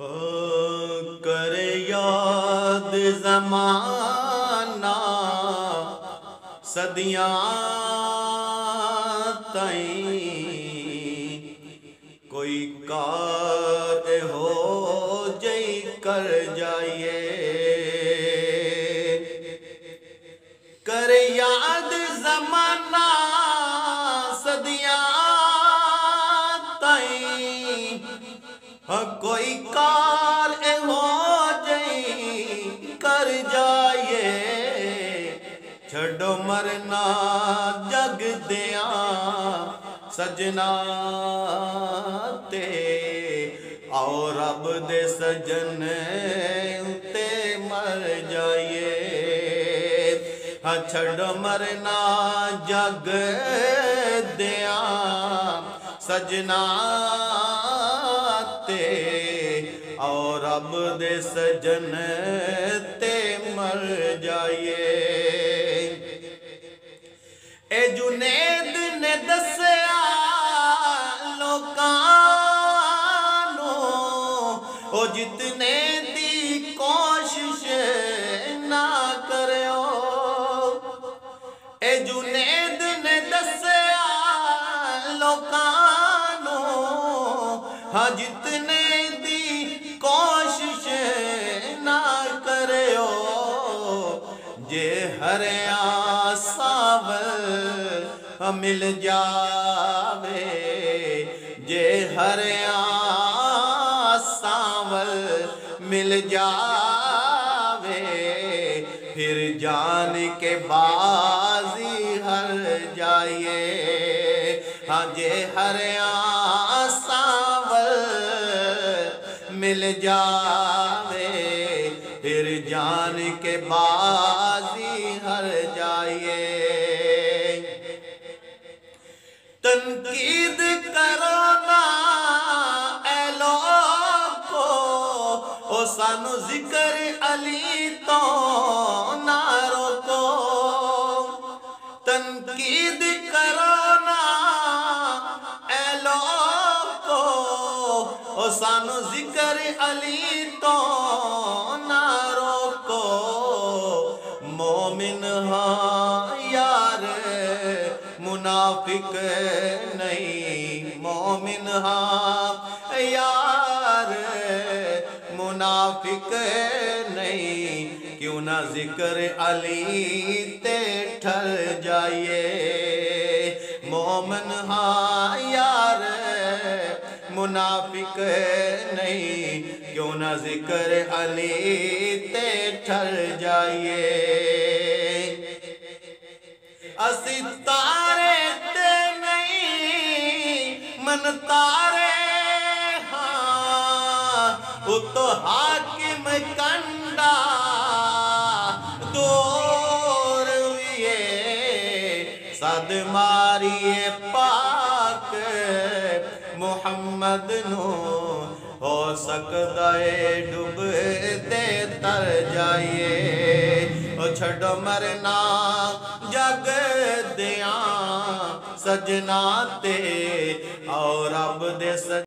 کر یاد زمانہ صدیاں تائیں کوئی کار ہو جئی کر جائیے کر یاد زمانہ صدیاں تائیں کوئی کار ہو جئی کر جائیے چھڑو مرنا جگ دیاں سجنا تے اور رب دے سجن تے مر جائیے چھڑو مرنا جگ دیاں سجنا تے اور رب دے سجن تے مر جائیے اے جنید نے دسیا لوکاں نو او جتنے دی کوشش نہ کریو اے جنید نے دسیا لوکاں نو ہاں جتنے دی کوشش نہ کریو جے ہر ساول مل جاوے جے ہر ساول مل جاوے پھر جان کے بازی ہر جائیے ہاں جے ہر ساول مل جاوے پھر جان کے بازی ہر جائیے تنقید کرو نا اے لوگو او سانو ذکر علی تو نہ روکو تنقید کرو نا اے لوگو او سانو ذکر علی تو نہ روکو مومن ہاں یار منافق نہیں مومن ہاں یار منافق نہیں کیوں نہ ذکر علی تے ٹھر جائیے مومن ہاں یار منافق نہیں کیوں نہ ذکر علی تے ٹھر جائیے اسی تارے تے نہیں من تارے ہاں وہ تو حاکم کنڈا دور ہوئے صد ماریے پاک محمد نو ہو سکتا ہے ڈوب دے تر جائیے او چھڑو مرنا جگ دیاں سجنا تے اور رب دے سجن